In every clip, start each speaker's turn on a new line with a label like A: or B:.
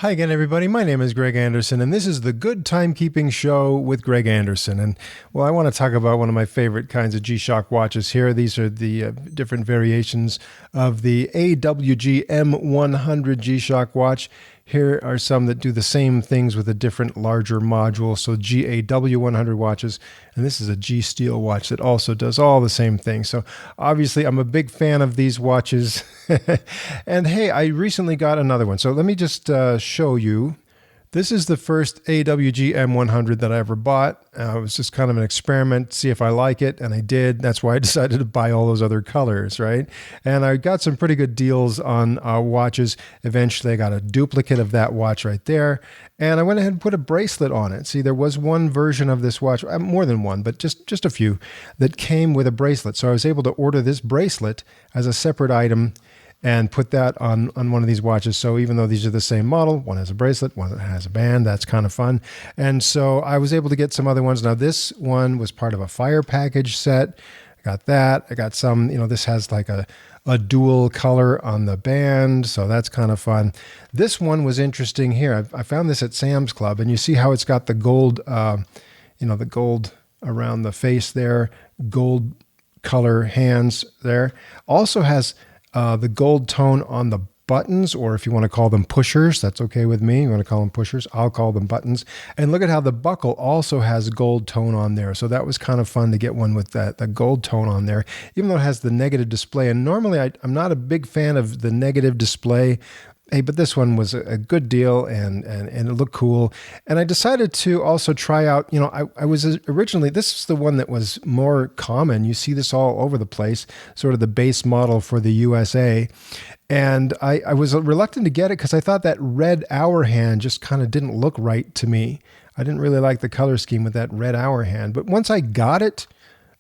A: Hi again, everybody. My name is Greg Anderson, and this is the Good Timekeeping Show with Greg Anderson. And, well, I want to talk about one of my favorite kinds of G-Shock watches here. These are the different variations of the AWG-M100 G-Shock watch. Here are some that do the same things with a different, larger module. So GAW100 watches, and this is a G-Steel watch that also does all the same things. So obviously, I'm a big fan of these watches. And hey, I recently got another one. So let me just show you. This is the first AWG-M100 that I ever bought. It was just kind of an experiment, see if I like it, and I did. That's why I decided to buy all those other colors, right? And I got some pretty good deals on watches. Eventually, I got a duplicate of that watch right there, and I went ahead and put a bracelet on it. See, there was one version of this watch, more than one, but just a few, that came with a bracelet. So I was able to order this bracelet as a separate item and put that on one of these watches. So even though these are the same model, one has a bracelet, one has a band, that's kind of fun. And so I was able to get some other ones. Now this one was part of a fire package set. I got that. I got some, this has like a dual color on the band. So that's kind of fun. This one was interesting here. I found this at Sam's Club, and you see how it's got the gold, the gold around the face there, gold color hands there. Also has the gold tone on the buttons, or if you want to call them pushers, that's okay with me. You want to call them pushers, I'll call them buttons. And look at how the buckle also has gold tone on there. So that was kind of fun to get one with that gold tone on there, even though it has the negative display. And normally I'm not a big fan of the negative display. Hey, but this one was a good deal, and it looked cool. And I decided to also try out, I was originally, this is the one that was more common. You see this all over the place, sort of the base model for the USA. And I was reluctant to get it because I thought that red hour hand just kind of didn't look right to me. I didn't really like the color scheme with that red hour hand. But once I got it,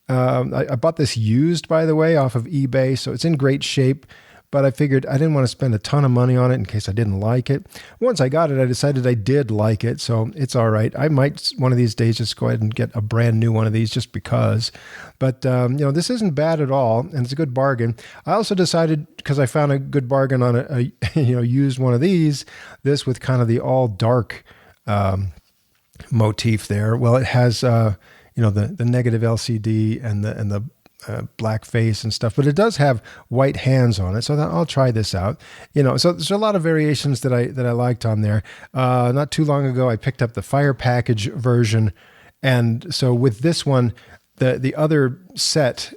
A: I bought this used, by the way, off of eBay. So it's in great shape. But I figured I didn't want to spend a ton of money on it in case I didn't like it. Once I got it, I decided I did like it, so it's all right. I might one of these days just go ahead and get a brand new one of these just because. But this isn't bad at all, and it's a good bargain. I also decided, because I found a good bargain on a used one of these, this with kind of the all dark motif there. Well, it has the negative LCD and the black face and stuff, but it does have white hands on it. So I'll try this out. So there's a lot of variations that I liked on there. Not too long ago, I picked up the fire package version. And so with this one, the other set,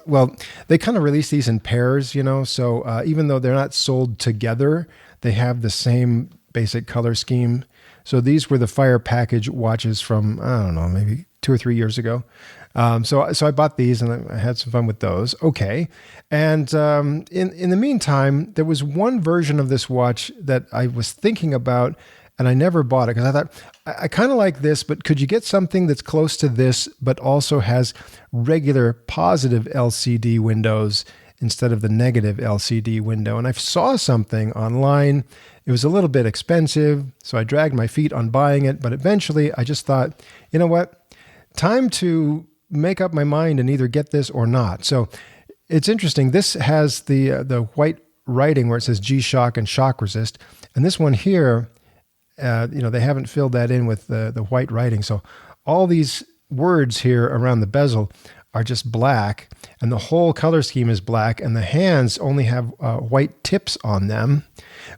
A: well, they kind of release these in pairs, so even though they're not sold together, they have the same basic color scheme. So these were the fire package watches from, I don't know, maybe 2 or 3 years ago. So I bought these, and I had some fun with those. Okay. And in the meantime, there was one version of this watch that I was thinking about, and I never bought it because I thought, I kind of like this, but could you get something that's close to this, but also has regular positive LCD windows instead of the negative LCD window? And I saw something online. It was a little bit expensive, so I dragged my feet on buying it. But eventually, I just thought, you know what? Time to make up my mind and either get this or not. So it's interesting. This has the white writing where it says G-Shock and shock resist. And this one here, they haven't filled that in with the white writing. So all these words here around the bezel are just black, and the whole color scheme is black, and the hands only have white tips on them.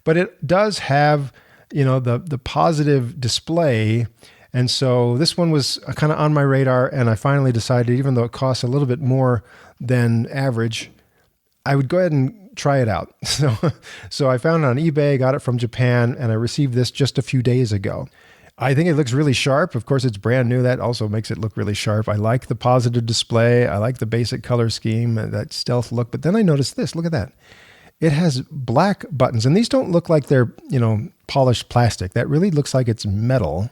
A: But it does have, the positive display. And so this one was kind of on my radar, and I finally decided, even though it costs a little bit more than average, I would go ahead and try it out. So I found it on eBay, got it from Japan, and I received this just a few days ago. I think it looks really sharp. Of course, it's brand new. That also makes it look really sharp. I like the positive display. I like the basic color scheme, that stealth look. But then I noticed this. Look at that. It has black buttons, and these don't look like they're, polished plastic. That really looks like it's metal.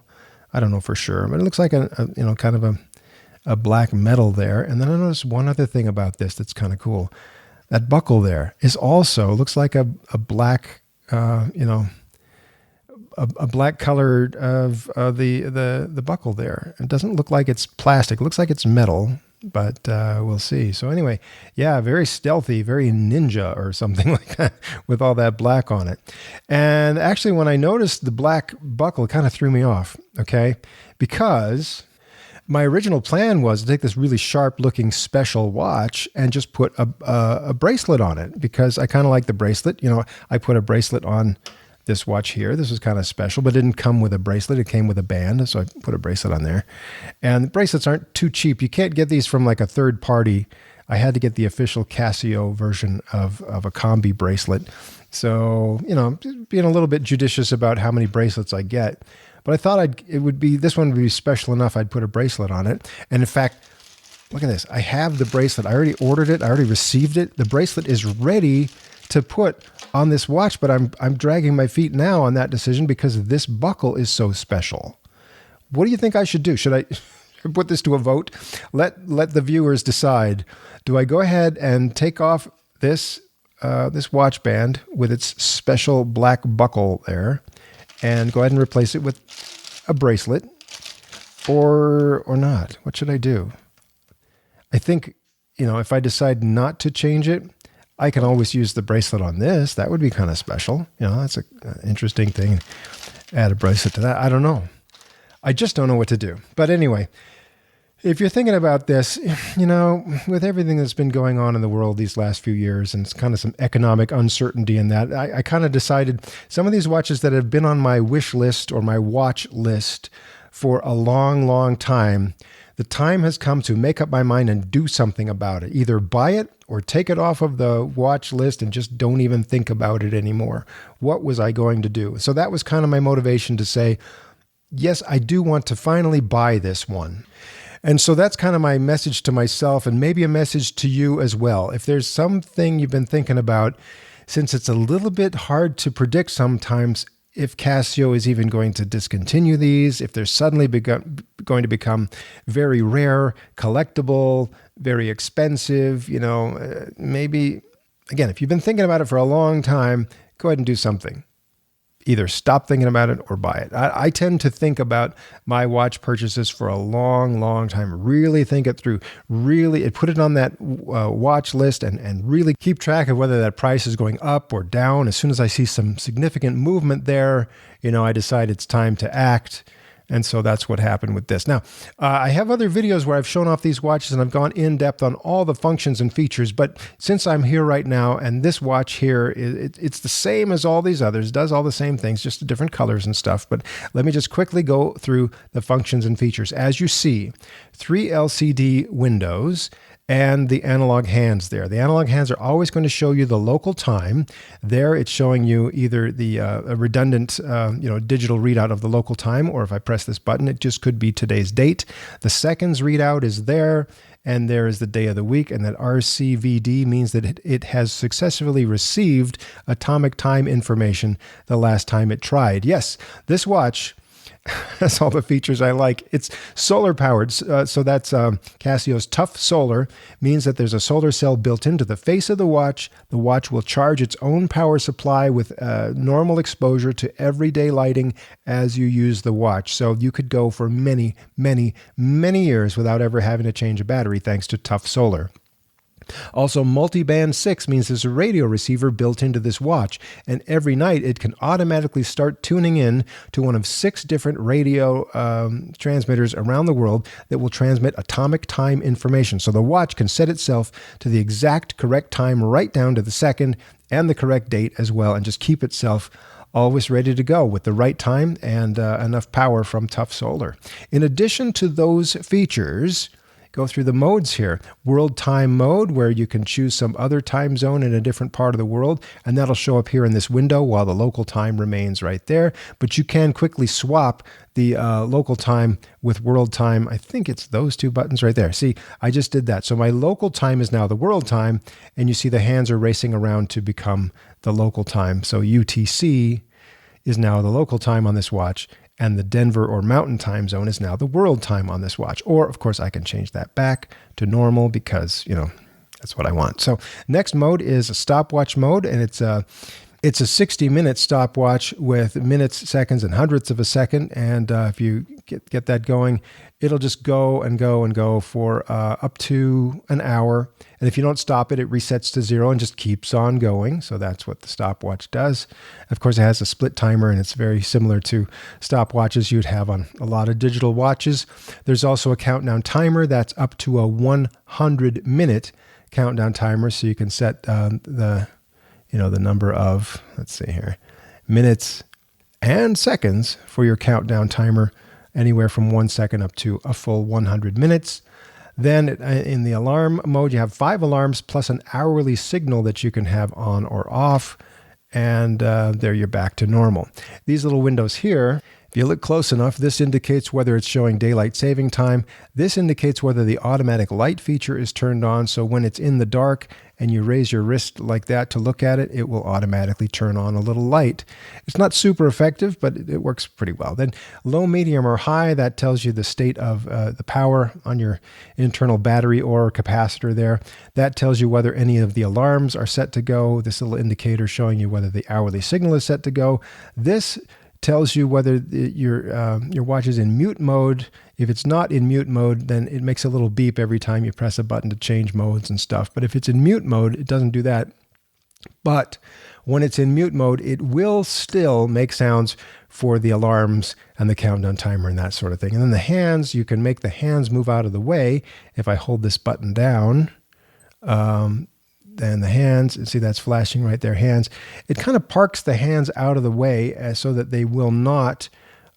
A: I don't know for sure, but it looks like kind of a black metal there. And then I noticed one other thing about this that's kind of cool. That buckle there is also looks like a black, a black colored of the buckle there. It doesn't look like it's plastic. It looks like it's metal. but we'll see. So anyway, yeah, very stealthy, very ninja or something like that with all that black on it. And actually, when I noticed the black buckle, it kind of threw me off, okay? Because my original plan was to take this really sharp looking special watch and just put a bracelet on it, because I kind of like the bracelet. You know, I put a bracelet on this watch here. This was kind of special, but it didn't come with a bracelet. It came with a band, so I put a bracelet on there. And the bracelets aren't too cheap. You can't get these from like a third party. I had to get the official Casio version of a combi bracelet. So, you know, being a little bit judicious about how many bracelets I get. But I thought this one would be special enough I'd put a bracelet on it. And in fact, look at this. I have the bracelet. I already ordered it. I already received it. The bracelet is ready to put on this watch, but I'm dragging my feet now on that decision because this buckle is so special. What do you think I should do? Should I put this to a vote? Let the viewers decide. Do I go ahead and take off this watch band with its special black buckle there and go ahead and replace it with a bracelet, or not? What should I do? I think, you know, if I decide not to change it, I can always use the bracelet on this. That would be kind of special. You know, that's an interesting thing. Add a bracelet to that. I don't know. I just don't know what to do. But anyway, if you're thinking about this, you know, with everything that's been going on in the world these last few years, and it's kind of some economic uncertainty in that, I kind of decided some of these watches that have been on my wish list or my watch list for a long, long time, the time has come to make up my mind and do something about it. Either buy it or take it off of the watch list and just don't even think about it anymore. What was I going to do? So that was kind of my motivation to say, yes, I do want to finally buy this one. And so that's kind of my message to myself, and maybe a message to you as well. If there's something you've been thinking about, since it's a little bit hard to predict sometimes if Casio is even going to discontinue these, if they're suddenly going to become very rare, collectible, very expensive, you know, maybe, again, if you've been thinking about it for a long time, go ahead and do something. Either stop thinking about it or buy it. I tend to think about my watch purchases for a long, long time. Really think it through. Really put it on that watch list and really keep track of whether that price is going up or down. As soon as I see some significant movement there, you know, I decide it's time to act. And so that's what happened with this. Now, I have other videos where I've shown off these watches and I've gone in depth on all the functions and features. But since I'm here right now, and this watch here, it's the same as all these others, does all the same things, just different colors and stuff. But let me just quickly go through the functions and features. As you see, 3 LCD windows and the analog hands there. The analog hands are always going to show you the local time. There it's showing you either the a redundant digital readout of the local time, or if I press this button, it just could be today's date. The seconds readout is there, and there is the day of the week, and that RCVD means that it has successfully received atomic time information the last time it tried. Yes, this watch that's all the features I like. It's solar powered. So that's Casio's Tough Solar, means that there's a solar cell built into the face of the watch. The watch will charge its own power supply with normal exposure to everyday lighting as you use the watch. So you could go for many, many, many years without ever having to change a battery thanks to Tough Solar. Also, multiband 6 means there's a radio receiver built into this watch, and every night it can automatically start tuning in to one of 6 different radio transmitters around the world that will transmit atomic time information. So the watch can set itself to the exact correct time right down to the second and the correct date as well, and just keep itself always ready to go with the right time and enough power from Tough Solar. In addition to those features, go through the modes here. World time mode, where you can choose some other time zone in a different part of the world, and that'll show up here in this window while the local time remains right there. But you can quickly swap the local time with world time. I think it's those 2 buttons right there. See, I just did that. So my local time is now the world time, and you see the hands are racing around to become the local time. So UTC is now the local time on this watch, and the Denver or Mountain time zone is now the world time on this watch. Or, of course, I can change that back to normal because, you know, that's what I want. So next mode is a stopwatch mode, and it's a 60-minute stopwatch with minutes, seconds, and hundredths of a second. And if you get that going, it'll just go and go and go for up to an hour. And if you don't stop it, it resets to 0 and just keeps on going. So that's what the stopwatch does. Of course, it has a split timer, and it's very similar to stopwatches you'd have on a lot of digital watches. There's also a countdown timer that's up to a 100-minute countdown timer, so you can set the number of, let's see here, minutes and seconds for your countdown timer, anywhere from 1 second up to a full 100 minutes. Then in the alarm mode, you have 5 alarms plus an hourly signal that you can have on or off. And there you're back to normal. These little windows here, if you look close enough, this indicates whether it's showing daylight saving time. This indicates whether the automatic light feature is turned on. So when it's in the dark and you raise your wrist like that to look at it, it will automatically turn on a little light. It's not super effective, but it works pretty well. Then low, medium, or high, that tells you the state of the power on your internal battery or capacitor there. That tells you whether any of the alarms are set to go. This little indicator showing you whether the hourly signal is set to go. This tells you whether your watch is in mute mode. If it's not in mute mode, then it makes a little beep every time you press a button to change modes and stuff. But if it's in mute mode, it doesn't do that. But when it's in mute mode, it will still make sounds for the alarms and the countdown timer and that sort of thing. And then the hands, you can make the hands move out of the way. If I hold this button down, then the hands, see that's flashing right there, hands. It kind of parks the hands out of the way so that they will not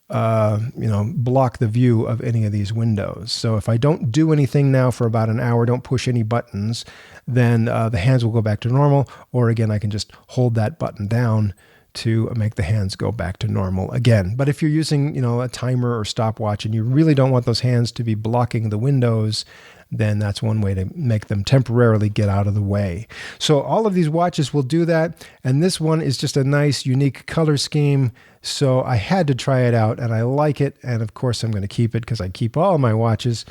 A: block the view of any of these windows. So if I don't do anything now for about an hour, don't push any buttons, then the hands will go back to normal. Or again, I can just hold that button down to make the hands go back to normal again. But if you're using, a timer or stopwatch and you really don't want those hands to be blocking the windows, then that's one way to make them temporarily get out of the way. So all of these watches will do that. And this one is just a nice, unique color scheme. So I had to try it out and I like it. And of course, I'm going to keep it because I keep all my watches.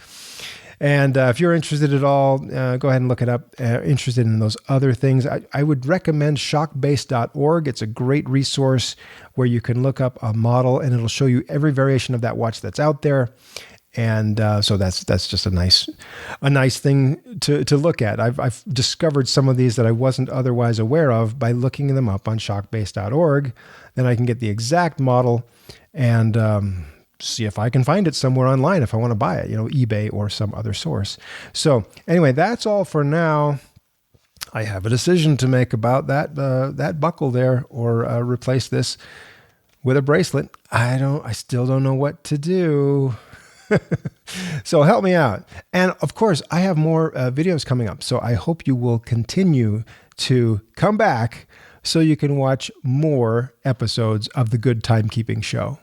A: And if you're interested at all, go ahead and look it up. Interested in those other things, I would recommend shockbase.org. It's a great resource where you can look up a model and it'll show you every variation of that watch that's out there. And so that's just a nice thing to look at. I've discovered some of these that I wasn't otherwise aware of by looking them up on shockbase.org. Then I can get the exact model and see if I can find it somewhere online if I want to buy it, eBay or some other source. So anyway, that's all for now. I have a decision to make about that buckle there, or replace this with a bracelet. I still don't know what to do. So help me out. And of course, I have more videos coming up. So I hope you will continue to come back so you can watch more episodes of the Good Timekeeping Show.